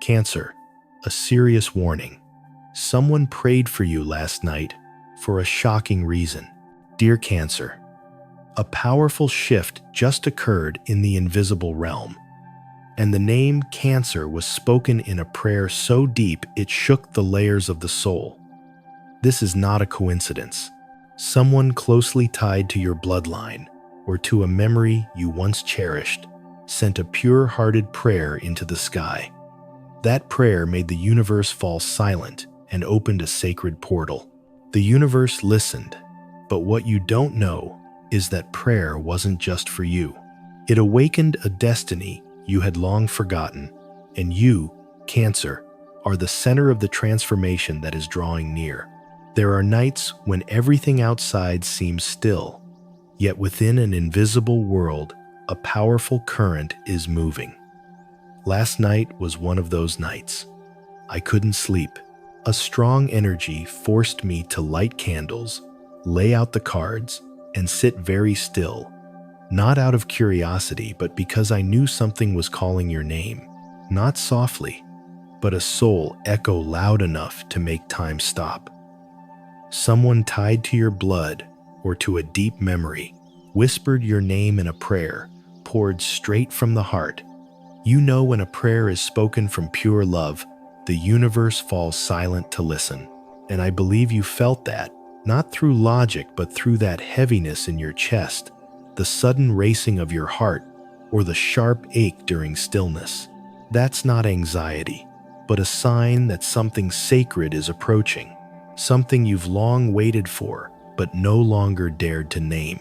Cancer, a serious warning. Someone prayed for you last night for a shocking reason. Dear Cancer, a powerful shift just occurred in the invisible realm, and the name Cancer was spoken in a prayer so deep it shook the layers of the soul. This is not a coincidence. Someone closely tied to your bloodline or to a memory you once cherished sent a pure-hearted prayer into the sky. That prayer made the universe fall silent and opened a sacred portal. The universe listened, but what you don't know is that prayer wasn't just for you. It awakened a destiny you had long forgotten, and you, Cancer, are the center of the transformation that is drawing near. There are nights when everything outside seems still, yet within an invisible world, a powerful current is moving. Last night was one of those nights. I couldn't sleep. A strong energy forced me to light candles, lay out the cards, and sit very still, not out of curiosity, but because I knew something was calling your name, not softly, but a soul echo loud enough to make time stop. Someone tied to your blood or to a deep memory whispered your name in a prayer poured straight from the heart. You know when a prayer is spoken from pure love, the universe falls silent to listen. And I believe you felt that, not through logic, but through that heaviness in your chest, the sudden racing of your heart, or the sharp ache during stillness. That's not anxiety, but a sign that something sacred is approaching, something you've long waited for, but no longer dared to name.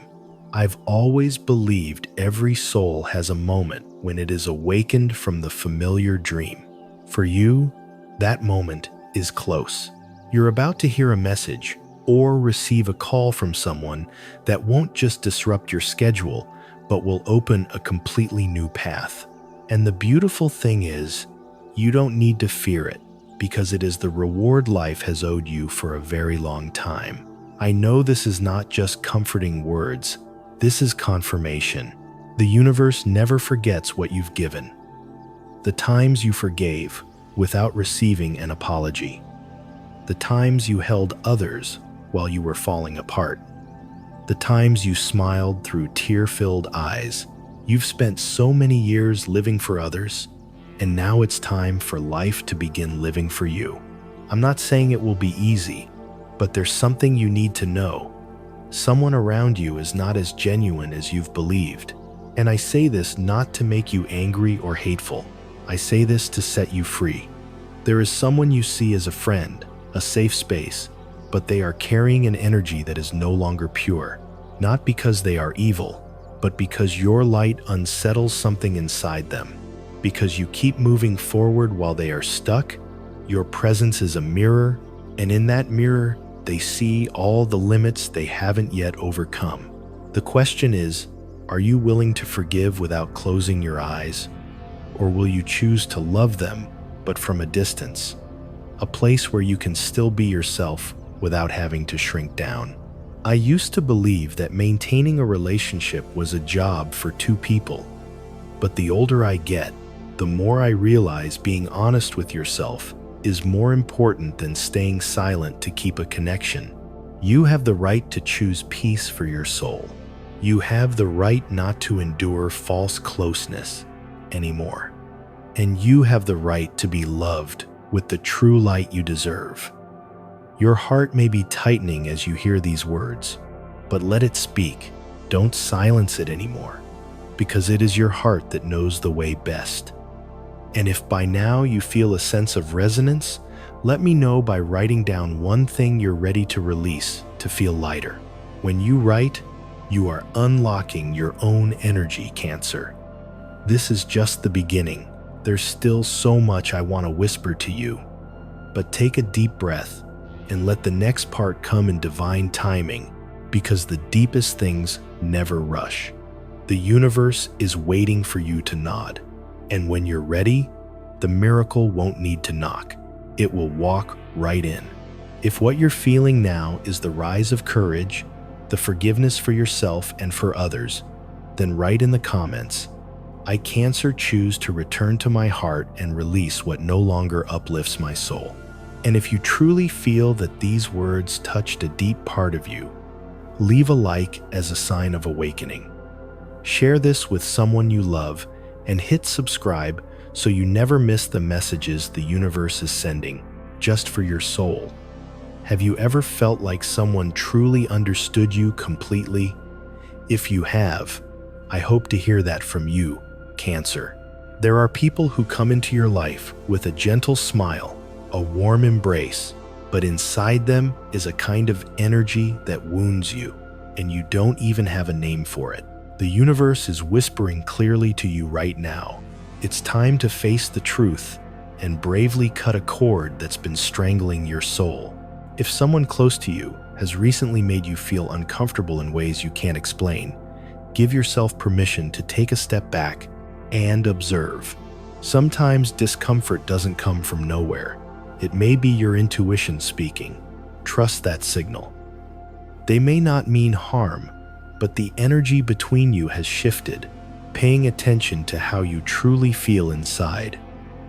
I've always believed every soul has a moment when it is awakened from the familiar dream. For you, that moment is close. You're about to hear a message or receive a call from someone that won't just disrupt your schedule, but will open a completely new path. And the beautiful thing is, you don't need to fear it, because it is the reward life has owed you for a very long time. I know this is not just comforting words. This is confirmation. The universe never forgets what you've given. The times you forgave without receiving an apology. The times you held others while you were falling apart. The times you smiled through tear-filled eyes. You've spent so many years living for others, and now it's time for life to begin living for you. I'm not saying it will be easy, but there's something you need to know. Someone around you is not as genuine as you've believed. And I say this not to make you angry or hateful. I say this to set you free. There is someone you see as a friend, a safe space, but they are carrying an energy that is no longer pure, not because they are evil, but because your light unsettles something inside them. Because you keep moving forward while they are stuck, your presence is a mirror, and in that mirror, they see all the limits they haven't yet overcome. The question is, are you willing to forgive without closing your eyes? Or will you choose to love them, but from a distance? A place where you can still be yourself without having to shrink down. I used to believe that maintaining a relationship was a job for two people. But the older I get, the more I realize being honest with yourself is more important than staying silent to keep a connection. You have the right to choose peace for your soul. You have the right not to endure false closeness anymore. And you have the right to be loved with the true light you deserve. Your heart may be tightening as you hear these words, but let it speak. Don't silence it anymore, because it is your heart that knows the way best. And if by now you feel a sense of resonance, let me know by writing down one thing you're ready to release to feel lighter. When you write, you are unlocking your own energy, Cancer. This is just the beginning. There's still so much I want to whisper to you. But take a deep breath and let the next part come in divine timing, because the deepest things never rush. The universe is waiting for you to nod. And when you're ready, the miracle won't need to knock. It will walk right in. If what you're feeling now is the rise of courage, the forgiveness for yourself and for others, then write in the comments, I, Cancer, choose to return to my heart and release what no longer uplifts my soul. And if you truly feel that these words touched a deep part of you, leave a like as a sign of awakening. Share this with someone you love and hit subscribe so you never miss the messages the universe is sending just for your soul. Have you ever felt like someone truly understood you completely? If you have, I hope to hear that from you, Cancer. There are people who come into your life with a gentle smile, a warm embrace, but inside them is a kind of energy that wounds you, and you don't even have a name for it. The universe is whispering clearly to you right now. It's time to face the truth and bravely cut a cord that's been strangling your soul. If someone close to you has recently made you feel uncomfortable in ways you can't explain, give yourself permission to take a step back and observe. Sometimes discomfort doesn't come from nowhere. It may be your intuition speaking. Trust that signal. They may not mean harm, but the energy between you has shifted. Paying attention to how you truly feel inside,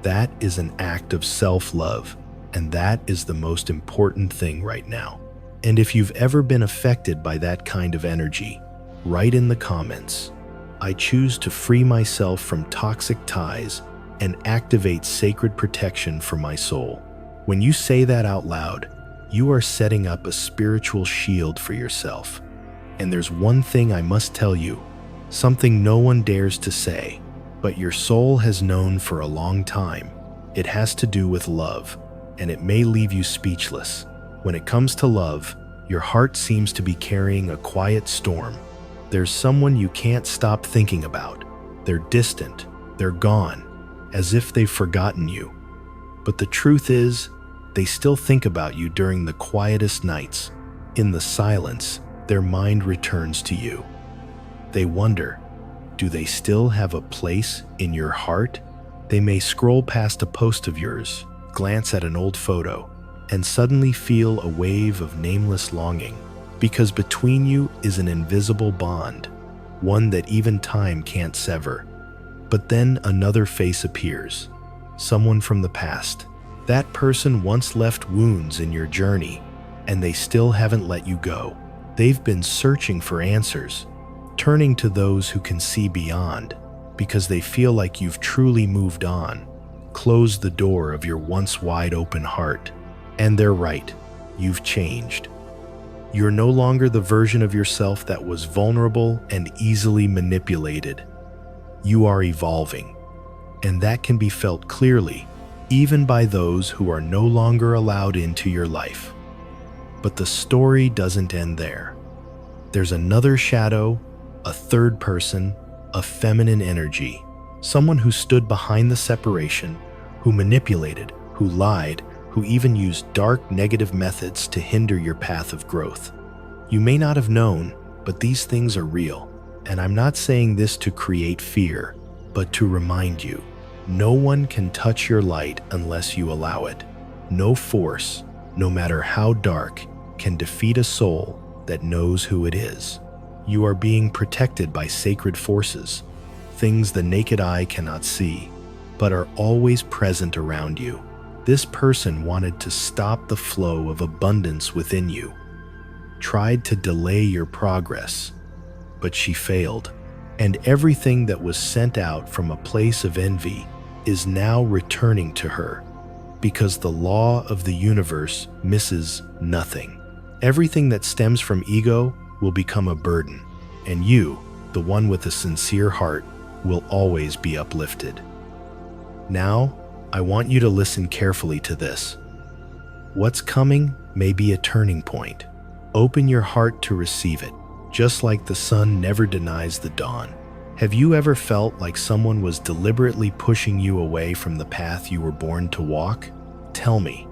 that is an act of self-love, and that is the most important thing right now. And if you've ever been affected by that kind of energy, write in the comments, I choose to free myself from toxic ties and activate sacred protection for my soul. When you say that out loud, you are setting up a spiritual shield for yourself. And there's one thing I must tell you, something no one dares to say, but your soul has known for a long time. It has to do with love, and it may leave you speechless. When it comes to love, your heart seems to be carrying a quiet storm. There's someone you can't stop thinking about. They're distant, they're gone, as if they've forgotten you. But the truth is, they still think about you during the quietest nights. In the silence, their mind returns to you. They wonder, do they still have a place in your heart? They may scroll past a post of yours, glance at an old photo, and suddenly feel a wave of nameless longing. Because between you is an invisible bond, one that even time can't sever. But then another face appears, someone from the past. That person once left wounds in your journey, and they still haven't let you go. They've been searching for answers, turning to those who can see beyond, because they feel like you've truly moved on, closed the door of your once wide open heart. And they're right, you've changed. You're no longer the version of yourself that was vulnerable and easily manipulated. You are evolving, and that can be felt clearly, even by those who are no longer allowed into your life. But the story doesn't end there. There's another shadow, a third person, a feminine energy, someone who stood behind the separation, who manipulated, who lied, who even used dark, negative methods to hinder your path of growth. You may not have known, but these things are real. And I'm not saying this to create fear, but to remind you, no one can touch your light unless you allow it. No force, no matter how dark, can defeat a soul that knows who it is. You are being protected by sacred forces, things the naked eye cannot see, but are always present around you. This person wanted to stop the flow of abundance within you, tried to delay your progress, but she failed. And everything that was sent out from a place of envy is now returning to her, because the law of the universe misses nothing. Everything that stems from ego will become a burden, and you, the one with a sincere heart, will always be uplifted. Now, I want you to listen carefully to this. What's coming may be a turning point. Open your heart to receive it, just like the sun never denies the dawn. Have you ever felt like someone was deliberately pushing you away from the path you were born to walk? Tell me.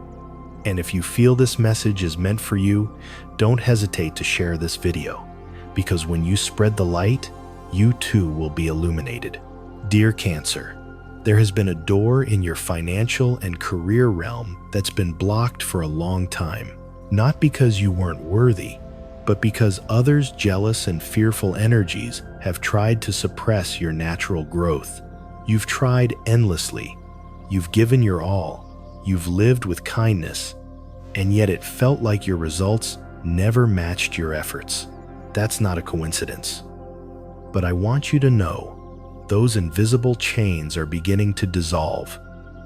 And if you feel this message is meant for you, don't hesitate to share this video, because when you spread the light, you too will be illuminated. Dear Cancer, there has been a door in your financial and career realm that's been blocked for a long time, not because you weren't worthy, but because others' jealous and fearful energies have tried to suppress your natural growth. You've tried endlessly. You've given your all. You've lived with kindness, and yet it felt like your results never matched your efforts. That's not a coincidence. But I want you to know, those invisible chains are beginning to dissolve.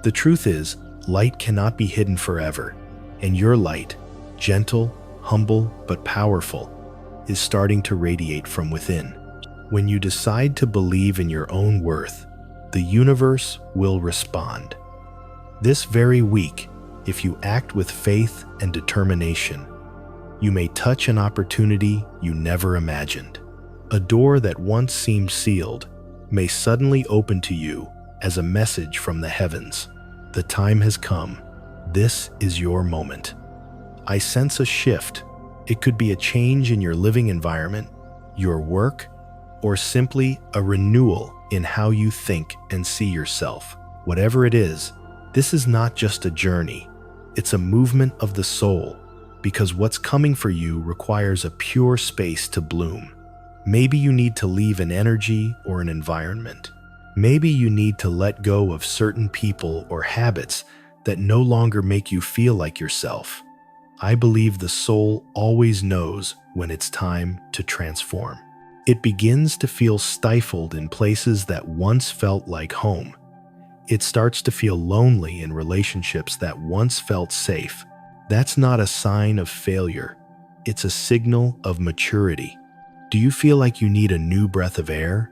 The truth is, light cannot be hidden forever, and your light, gentle, humble, but powerful, is starting to radiate from within. When you decide to believe in your own worth, the universe will respond. This very week, if you act with faith and determination, you may touch an opportunity you never imagined. A door that once seemed sealed may suddenly open to you as a message from the heavens. The time has come. This is your moment. I sense a shift. It could be a change in your living environment, your work, or simply a renewal in how you think and see yourself. Whatever it is, this is not just a journey. It's a movement of the soul, because what's coming for you requires a pure space to bloom. Maybe you need to leave an energy or an environment. Maybe you need to let go of certain people or habits that no longer make you feel like yourself. I believe the soul always knows when it's time to transform. It begins to feel stifled in places that once felt like home. It starts to feel lonely in relationships that once felt safe. That's not a sign of failure. It's a signal of maturity. Do you feel like you need a new breath of air?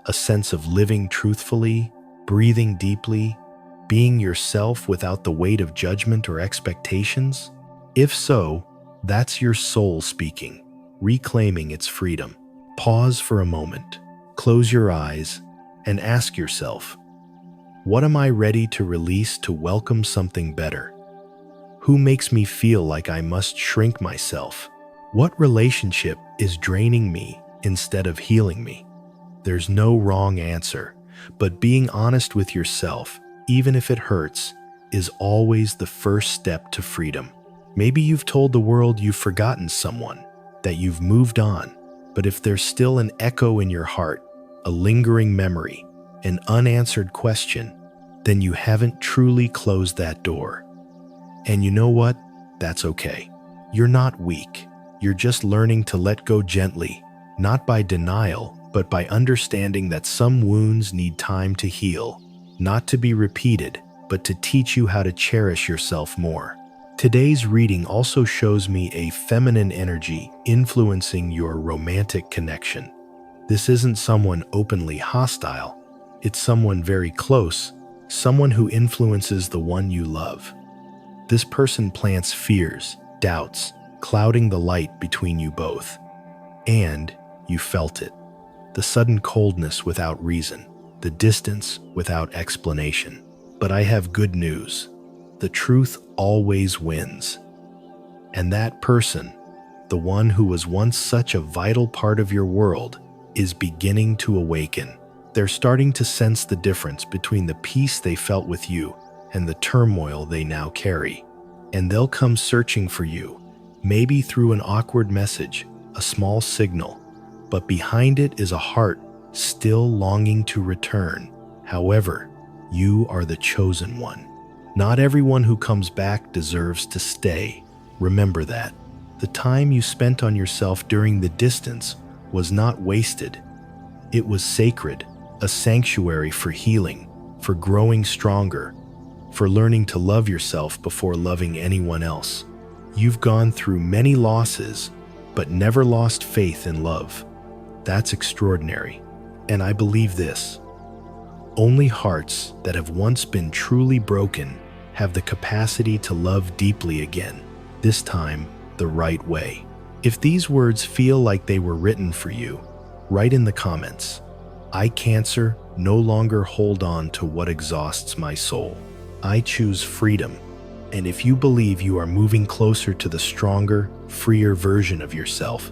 A sense of living truthfully, breathing deeply, being yourself without the weight of judgment or expectations? If so, that's your soul speaking, reclaiming its freedom. Pause for a moment, close your eyes, and ask yourself, what am I ready to release to welcome something better? Who makes me feel like I must shrink myself? What relationship is draining me instead of healing me? There's no wrong answer, but being honest with yourself, even if it hurts, is always the first step to freedom. Maybe you've told the world you've forgotten someone, that you've moved on, but if there's still an echo in your heart, a lingering memory, an unanswered question, then you haven't truly closed that door. And you know what? That's okay. You're not weak. You're just learning to let go gently, not by denial, but by understanding that some wounds need time to heal, not to be repeated, but to teach you how to cherish yourself more. Today's reading also shows me a feminine energy influencing your romantic connection. This isn't someone openly hostile. It's someone very close, someone who influences the one you love. This person plants fears, doubts, clouding the light between you both. And you felt it. The sudden coldness without reason, the distance without explanation. But I have good news. The truth always wins. And that person, the one who was once such a vital part of your world, is beginning to awaken. They're starting to sense the difference between the peace they felt with you and the turmoil they now carry. And they'll come searching for you, maybe through an awkward message, a small signal, but behind it is a heart still longing to return. However, you are the chosen one. Not everyone who comes back deserves to stay. Remember that. The time you spent on yourself during the distance was not wasted. It was sacred, a sanctuary for healing, for growing stronger, for learning to love yourself before loving anyone else. You've gone through many losses, but never lost faith in love. That's extraordinary. And I believe this. Only hearts that have once been truly broken have the capacity to love deeply again, this time the right way. If these words feel like they were written for you, write in the comments, I, Cancer, no longer hold on to what exhausts my soul. I choose freedom. And if you believe you are moving closer to the stronger, freer version of yourself,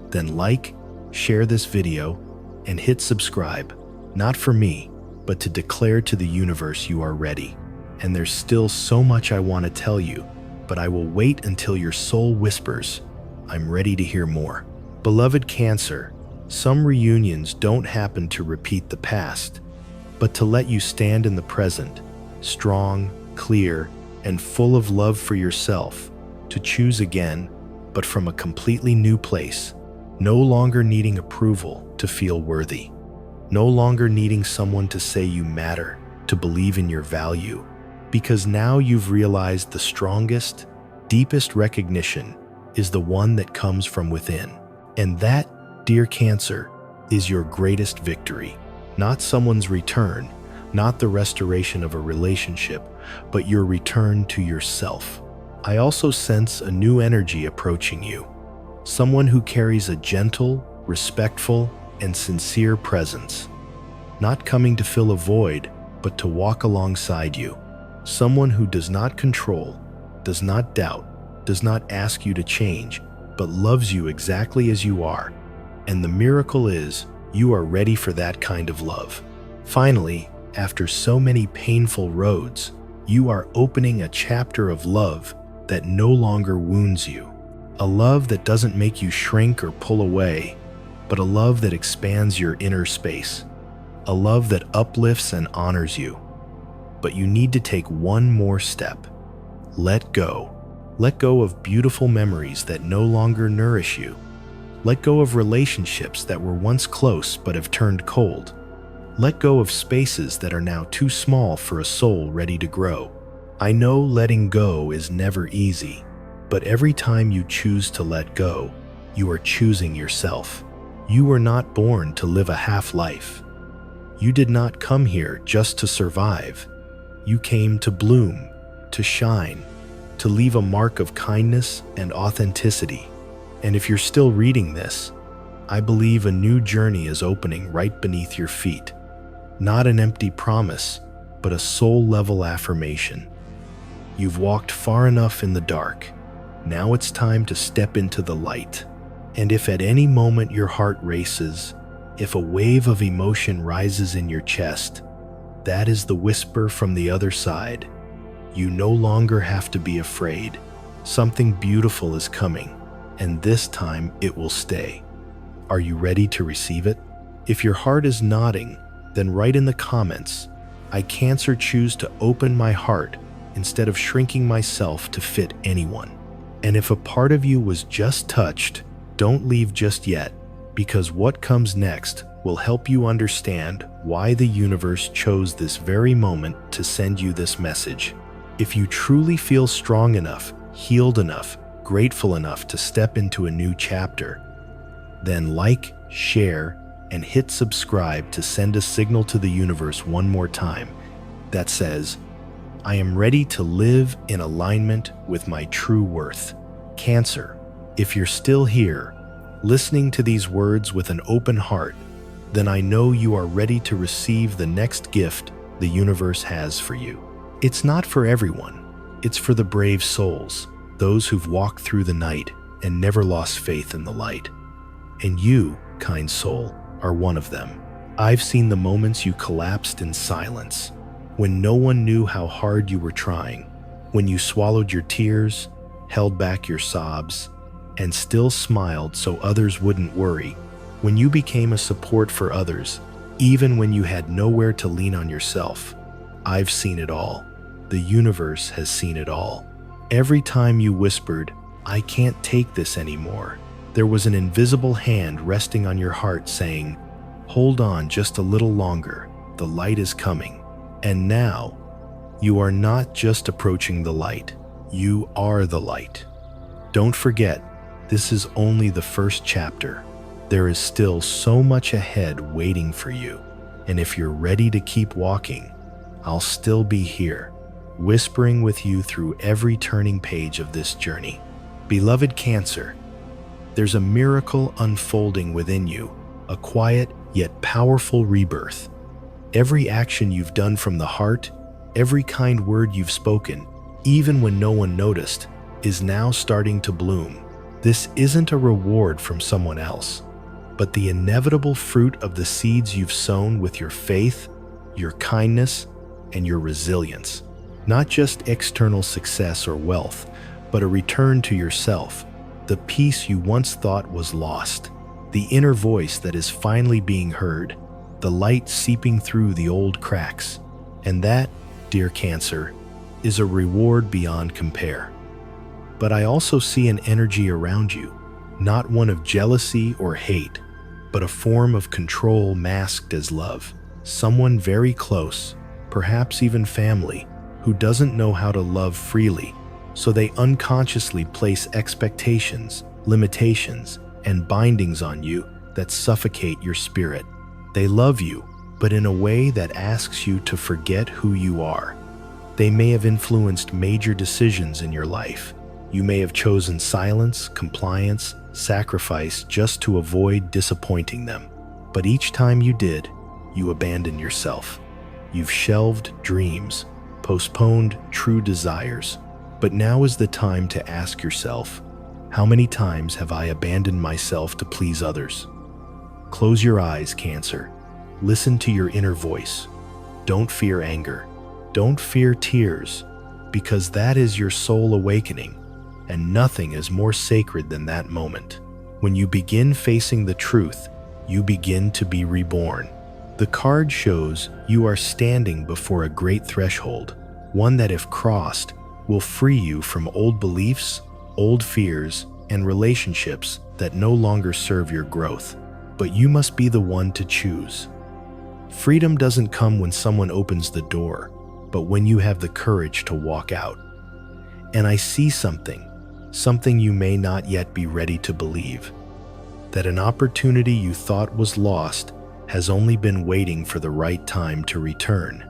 then like, share this video, and hit subscribe, not for me, but to declare to the universe you are ready. And there's still so much I want to tell you, but I will wait until your soul whispers, I'm ready to hear more. Beloved Cancer, some reunions don't happen to repeat the past, but to let you stand in the present, strong, clear, and full of love for yourself, to choose again, but from a completely new place, no longer needing approval to feel worthy, no longer needing someone to say you matter, to believe in your value, because now you've realized the strongest, deepest recognition is the one that comes from within. And that, dear Cancer, is your greatest victory. Not someone's return, not the restoration of a relationship, but your return to yourself. I also sense a new energy approaching you. Someone who carries a gentle, respectful, and sincere presence. Not coming to fill a void, but to walk alongside you. Someone who does not control, does not doubt, does not ask you to change, but loves you exactly as you are. And the miracle is, you are ready for that kind of love. Finally, after so many painful roads, you are opening a chapter of love that no longer wounds you. A love that doesn't make you shrink or pull away, but a love that expands your inner space. A love that uplifts and honors you. But you need to take one more step. Let go. Let go of beautiful memories that no longer nourish you. Let go of relationships that were once close but have turned cold. Let go of spaces that are now too small for a soul ready to grow. I know letting go is never easy, but every time you choose to let go, you are choosing yourself. You were not born to live a half-life. You did not come here just to survive. You came to bloom, to shine, to leave a mark of kindness and authenticity. And if you're still reading this, I believe a new journey is opening right beneath your feet. Not an empty promise, but a soul-level affirmation. You've walked far enough in the dark. Now it's time to step into the light. And if at any moment your heart races, if a wave of emotion rises in your chest, that is the whisper from the other side. You no longer have to be afraid. Something beautiful is coming, and this time it will stay. Are you ready to receive it? If your heart is nodding, then write in the comments, I Cancer choose to open my heart instead of shrinking myself to fit anyone. And if a part of you was just touched, don't leave just yet, because what comes next will help you understand why the universe chose this very moment to send you this message. If you truly feel strong enough, healed enough, grateful enough to step into a new chapter, then like, share, and hit subscribe to send a signal to the universe one more time that says, I am ready to live in alignment with my true worth. Cancer, if you're still here, listening to these words with an open heart, then I know you are ready to receive the next gift the universe has for you. It's not for everyone. It's for the brave souls, those who've walked through the night and never lost faith in the light. And you, kind soul, are one of them. I've seen the moments you collapsed in silence, when no one knew how hard you were trying, when you swallowed your tears, held back your sobs, and still smiled so others wouldn't worry, when you became a support for others, even when you had nowhere to lean on yourself. I've seen it all. The universe has seen it all. Every time you whispered, I can't take this anymore, there was an invisible hand resting on your heart saying, hold on just a little longer, the light is coming. And now, you are not just approaching the light, you are the light. Don't forget, this is only the first chapter. There is still so much ahead waiting for you. And if you're ready to keep walking, I'll still be here, whispering with you through every turning page of this journey. Beloved Cancer, there's a miracle unfolding within you, a quiet yet powerful rebirth. Every action you've done from the heart, every kind word you've spoken, even when no one noticed, is now starting to bloom. This isn't a reward from someone else, but the inevitable fruit of the seeds you've sown with your faith, your kindness, and your resilience. Not just external success or wealth, but a return to yourself, the peace you once thought was lost, the inner voice that is finally being heard, the light seeping through the old cracks. And that, dear Cancer, is a reward beyond compare. But I also see an energy around you, not one of jealousy or hate, but a form of control masked as love. Someone very close, perhaps even family, who doesn't know how to love freely, so they unconsciously place expectations, limitations, and bindings on you that suffocate your spirit. They love you, but in a way that asks you to forget who you are. They may have influenced major decisions in your life. You may have chosen silence, compliance, sacrifice just to avoid disappointing them. But each time you did, you abandoned yourself. You've shelved dreams, postponed true desires. But now is the time to ask yourself, how many times have I abandoned myself to please others? Close your eyes, Cancer. Listen to your inner voice. Don't fear anger. Don't fear tears, because that is your soul awakening, and nothing is more sacred than that moment. When you begin facing the truth, you begin to be reborn. The card shows you are standing before a great threshold, one that if crossed, will free you from old beliefs, old fears, and relationships that no longer serve your growth. But you must be the one to choose. Freedom doesn't come when someone opens the door, but when you have the courage to walk out. And I see something you may not yet be ready to believe, that an opportunity you thought was lost has only been waiting for the right time to return.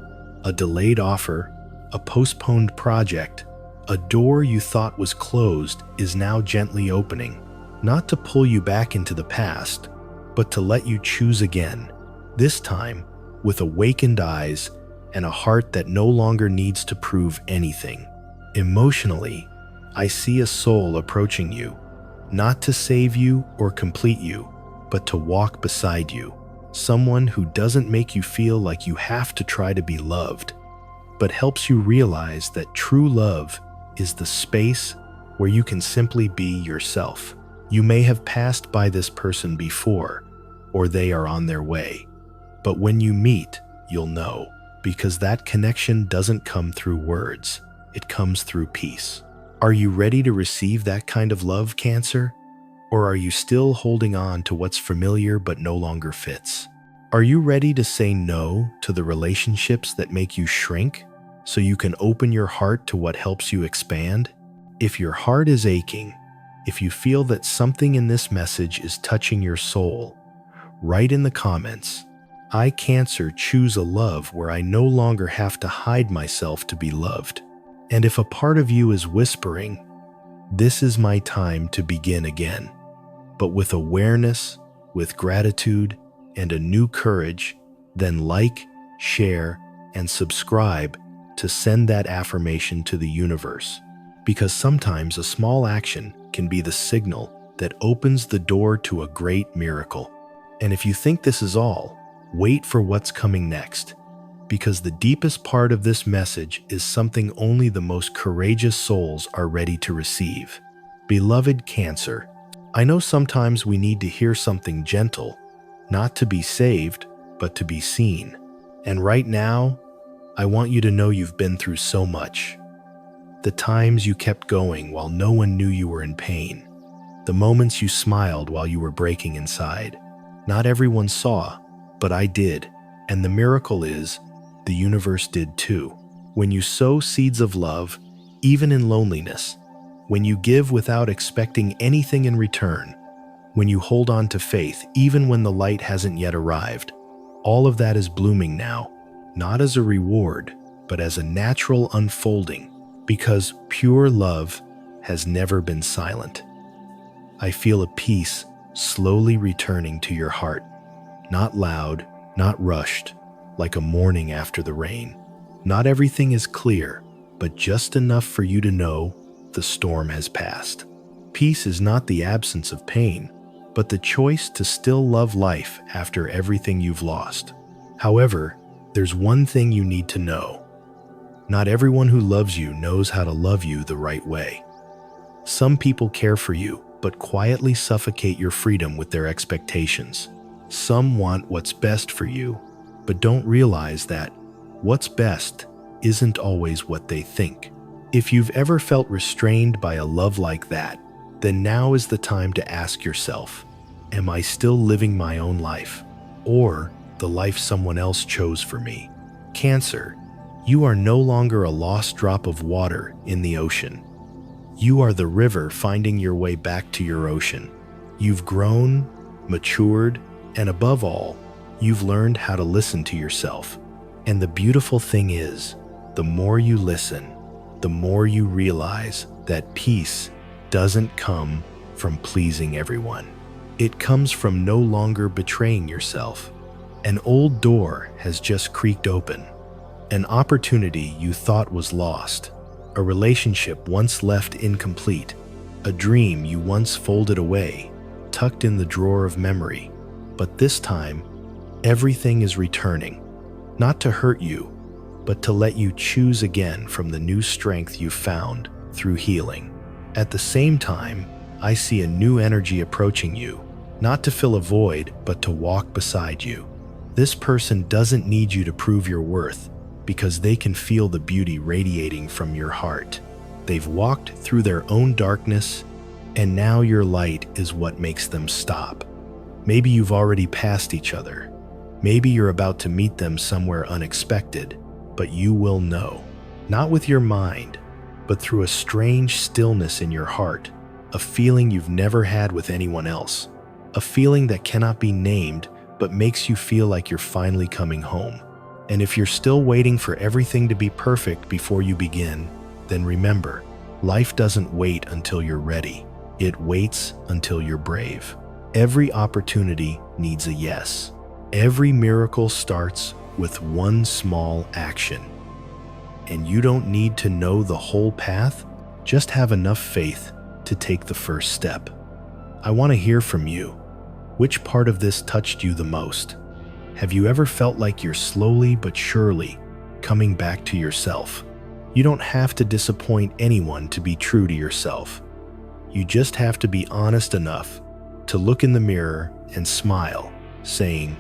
A delayed offer, a postponed project, a door you thought was closed is now gently opening, not to pull you back into the past, but to let you choose again, this time with awakened eyes and a heart that no longer needs to prove anything. Emotionally, I see a soul approaching you, not to save you or complete you, but to walk beside you. Someone who doesn't make you feel like you have to try to be loved, but helps you realize that true love is the space where you can simply be yourself. You may have passed by this person before, or they are on their way. But when you meet, you'll know, because that connection doesn't come through words, it comes through peace. Are you ready to receive that kind of love, Cancer? Or are you still holding on to what's familiar but no longer fits? Are you ready to say no to the relationships that make you shrink, so you can open your heart to what helps you expand? If your heart is aching, if you feel that something in this message is touching your soul, write in the comments, "I, Cancer, choose a love where I no longer have to hide myself to be loved." And if a part of you is whispering, "This is my time to begin again," but with awareness, with gratitude, and a new courage, then like, share, and subscribe to send that affirmation to the universe. Because sometimes a small action can be the signal that opens the door to a great miracle. And if you think this is all, wait for what's coming next. Because the deepest part of this message is something only the most courageous souls are ready to receive. Beloved Cancer, I know sometimes we need to hear something gentle, not to be saved, but to be seen. And right now, I want you to know you've been through so much. The times you kept going while no one knew you were in pain. The moments you smiled while you were breaking inside. Not everyone saw, but I did. And the miracle is, the universe did too. When you sow seeds of love, even in loneliness, when you give without expecting anything in return, when you hold on to faith even when the light hasn't yet arrived, all of that is blooming now, not as a reward, but as a natural unfolding, because pure love has never been silent. I feel a peace slowly returning to your heart, not loud, not rushed, like a morning after the rain. Not everything is clear, but just enough for you to know the storm has passed. Peace is not the absence of pain, but the choice to still love life after everything you've lost. However, there's one thing you need to know. Not everyone who loves you knows how to love you the right way. Some people care for you, but quietly suffocate your freedom with their expectations. Some want what's best for you, but don't realize that what's best isn't always what they think. If you've ever felt restrained by a love like that, then now is the time to ask yourself, am I still living my own life, or the life someone else chose for me? Cancer, you are no longer a lost drop of water in the ocean. You are the river finding your way back to your ocean. You've grown, matured, and above all, you've learned how to listen to yourself. And the beautiful thing is, the more you listen, the more you realize that peace doesn't come from pleasing everyone. It comes from no longer betraying yourself. An old door has just creaked open. An opportunity you thought was lost. A relationship once left incomplete. A dream you once folded away, tucked in the drawer of memory. But this time, everything is returning. Not to hurt you, but to let you choose again from the new strength you found through healing. At the same time, I see a new energy approaching you, not to fill a void, but to walk beside you. This person doesn't need you to prove your worth, because they can feel the beauty radiating from your heart. They've walked through their own darkness, and now your light is what makes them stop. Maybe you've already passed each other. Maybe you're about to meet them somewhere unexpected, but you will know. Not with your mind, but through a strange stillness in your heart, a feeling you've never had with anyone else, a feeling that cannot be named, but makes you feel like you're finally coming home. And if you're still waiting for everything to be perfect before you begin, then remember, life doesn't wait until you're ready. It waits until you're brave. Every opportunity needs a yes. Every miracle starts with one small action. And you don't need to know the whole path, just have enough faith to take the first step. I want to hear from you. Which part of this touched you the most? Have you ever felt like you're slowly but surely coming back to yourself? You don't have to disappoint anyone to be true to yourself. You just have to be honest enough to look in the mirror and smile, saying,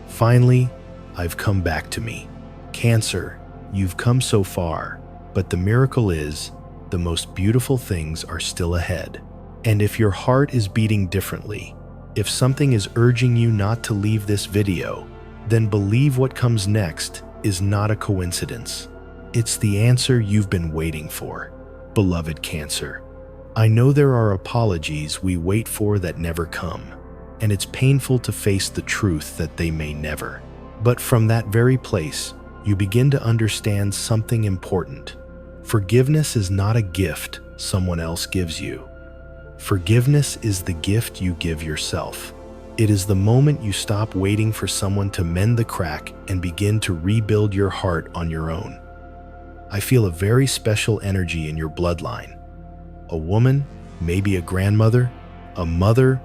"Finally, I've come back to me." Cancer, you've come so far, but the miracle is, the most beautiful things are still ahead. And if your heart is beating differently, if something is urging you not to leave this video, then believe what comes next is not a coincidence. It's the answer you've been waiting for, beloved Cancer. I know there are apologies we wait for that never come, and it's painful to face the truth that they may never. But from that very place, you begin to understand something important. Forgiveness is not a gift someone else gives you. Forgiveness is the gift you give yourself. It is the moment you stop waiting for someone to mend the crack and begin to rebuild your heart on your own. I feel a very special energy in your bloodline. A woman, maybe a grandmother, a mother,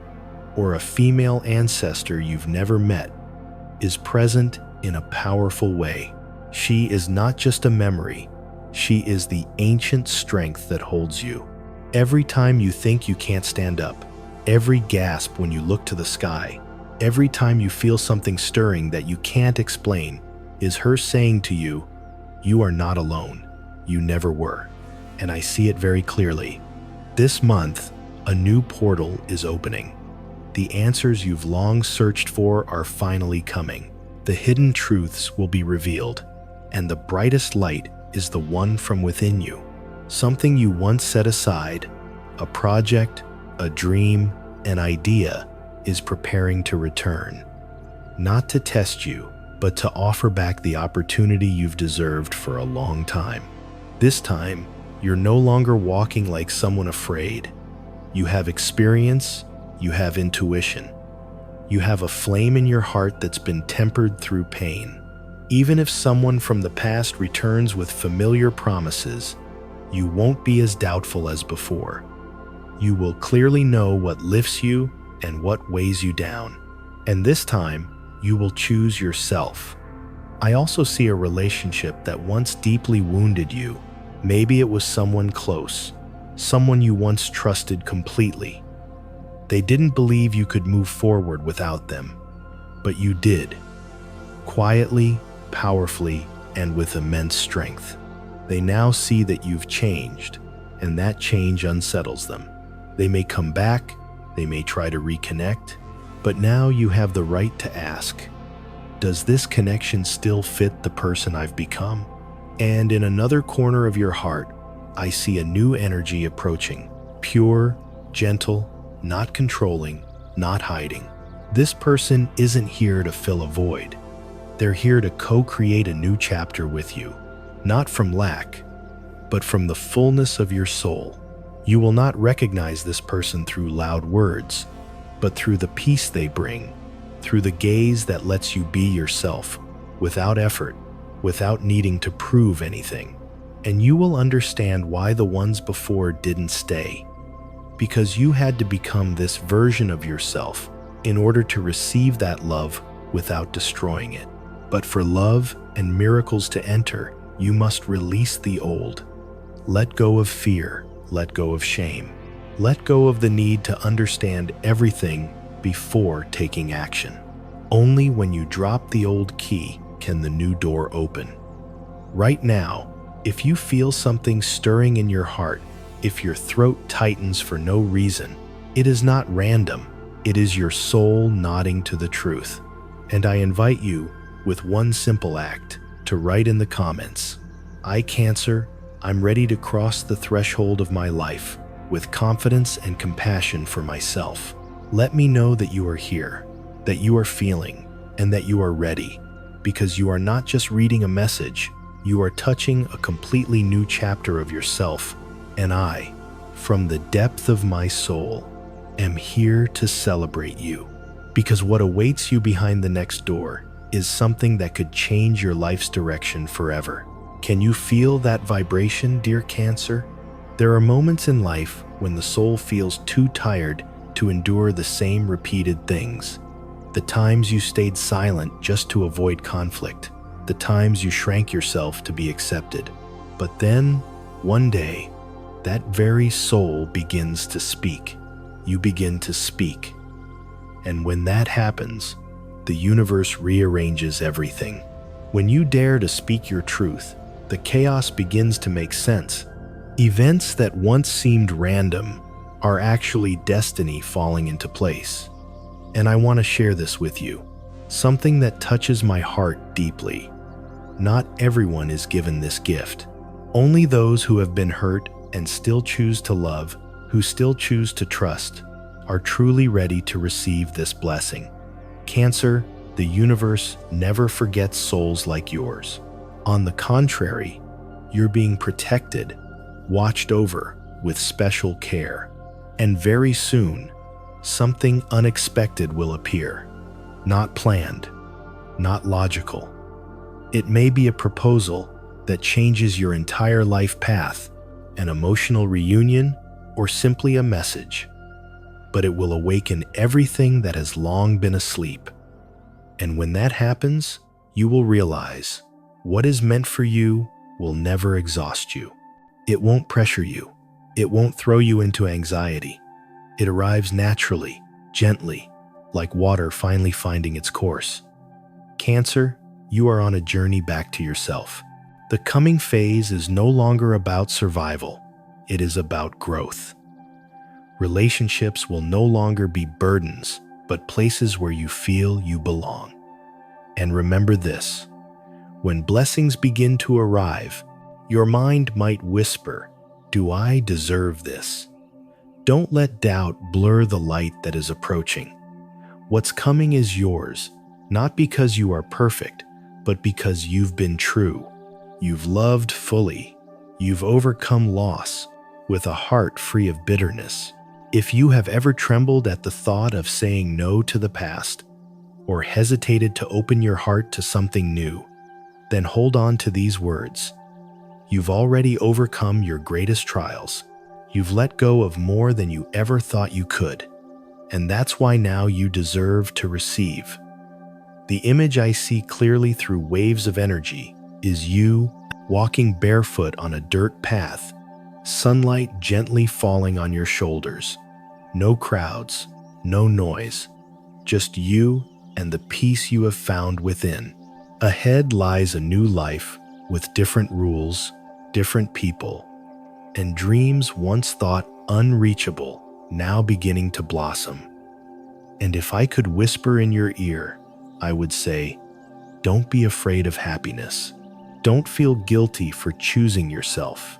or a female ancestor you've never met, is present in a powerful way. She is not just a memory, she is the ancient strength that holds you. Every time you think you can't stand up, every gasp when you look to the sky, every time you feel something stirring that you can't explain, is her saying to you, you are not alone. You never were. And I see it very clearly. This month, a new portal is opening. The answers you've long searched for are finally coming. The hidden truths will be revealed, and the brightest light is the one from within you. Something you once set aside, a project, a dream, an idea, is preparing to return. Not to test you, but to offer back the opportunity you've deserved for a long time. This time, you're no longer walking like someone afraid. You have experience, you have intuition. You have a flame in your heart that's been tempered through pain. Even if someone from the past returns with familiar promises, you won't be as doubtful as before. You will clearly know what lifts you and what weighs you down. And this time, you will choose yourself. I also see a relationship that once deeply wounded you. Maybe it was someone close, someone you once trusted completely, They didn't believe you could move forward without them, but you did. Quietly, powerfully, and with immense strength. They now see that you've changed, and that change unsettles them. They may come back, they may try to reconnect, but now you have the right to ask, does this connection still fit the person I've become? And in another corner of your heart, I see a new energy approaching, pure, gentle, not controlling, not hiding. This person isn't here to fill a void. They're here to co-create a new chapter with you, not from lack, but from the fullness of your soul. You will not recognize this person through loud words, but through the peace they bring, through the gaze that lets you be yourself, without effort, without needing to prove anything. And you will understand why the ones before didn't stay, because you had to become this version of yourself in order to receive that love without destroying it. But for love and miracles to enter, you must release the old. Let go of fear, let go of shame. Let go of the need to understand everything before taking action. Only when you drop the old key can the new door open. Right now, if you feel something stirring in your heart, if your throat tightens for no reason, it is not random. It is your soul nodding to the truth. And I invite you, with one simple act, to write in the comments, I, Cancer, I'm ready to cross the threshold of my life with confidence and compassion for myself. Let me know that you are here, that you are feeling, and that you are ready, because you are not just reading a message, you are touching a completely new chapter of yourself. And I, from the depth of my soul, am here to celebrate you, because what awaits you behind the next door is something that could change your life's direction forever. Can you feel that vibration, dear Cancer? There are moments in life when the soul feels too tired to endure the same repeated things. The times you stayed silent just to avoid conflict, the times you shrank yourself to be accepted. But then, one day, that very soul begins to speak. You begin to speak. And when that happens, the universe rearranges everything. When you dare to speak your truth, the chaos begins to make sense. Events that once seemed random are actually destiny falling into place. And I want to share this with you, something that touches my heart deeply. Not everyone is given this gift. Only those who have been hurt and still choose to love, who still choose to trust, are truly ready to receive this blessing. Cancer, the universe never forgets souls like yours. On the contrary, you're being protected, watched over with special care. And very soon, something unexpected will appear. Not planned, not logical. It may be a proposal that changes your entire life path, an emotional reunion, or simply a message. But it will awaken everything that has long been asleep. And when that happens, you will realize what is meant for you will never exhaust you. It won't pressure you. It won't throw you into anxiety. It arrives naturally, gently, like water finally finding its course. Cancer, you are on a journey back to yourself. The coming phase is no longer about survival. It is about growth. Relationships will no longer be burdens, but places where you feel you belong. And remember this, when blessings begin to arrive, your mind might whisper, do I deserve this? Don't let doubt blur the light that is approaching. What's coming is yours, not because you are perfect, but because you've been true. You've loved fully. You've overcome loss with a heart free of bitterness. If you have ever trembled at the thought of saying no to the past, or hesitated to open your heart to something new, then hold on to these words. You've already overcome your greatest trials. You've let go of more than you ever thought you could. And that's why now you deserve to receive. The image I see clearly through waves of energy is you walking barefoot on a dirt path, sunlight gently falling on your shoulders. No crowds, no noise, just you and the peace you have found within. Ahead lies a new life with different rules, different people, and dreams once thought unreachable now beginning to blossom. And if I could whisper in your ear, I would say, don't be afraid of happiness. Don't feel guilty for choosing yourself.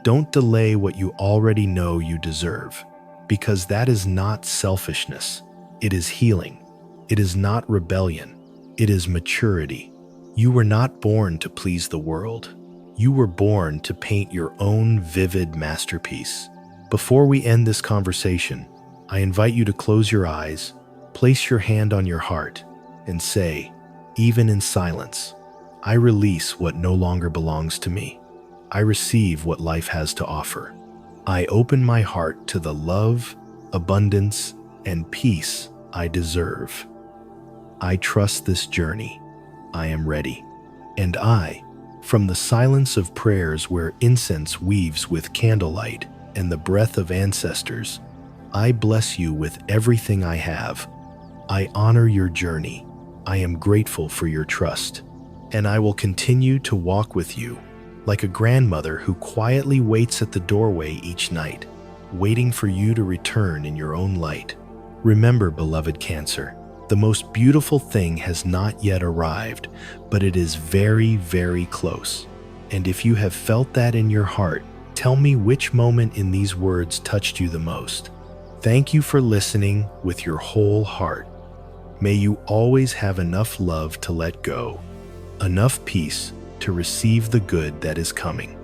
Don't delay what you already know you deserve, because that is not selfishness. It is healing. It is not rebellion. It is maturity. You were not born to please the world. You were born to paint your own vivid masterpiece. Before we end this conversation, I invite you to close your eyes, place your hand on your heart, and say, even in silence, I release what no longer belongs to me. I receive what life has to offer. I open my heart to the love, abundance, and peace I deserve. I trust this journey. I am ready. And I, from the silence of prayers where incense weaves with candlelight and the breath of ancestors, I bless you with everything I have. I honor your journey. I am grateful for your trust. And I will continue to walk with you like a grandmother who quietly waits at the doorway each night, waiting for you to return in your own light. Remember, beloved Cancer, the most beautiful thing has not yet arrived, but it is very, very close. And if you have felt that in your heart, tell me which moment in these words touched you the most. Thank you for listening with your whole heart. May you always have enough love to let go, enough peace to receive the good that is coming.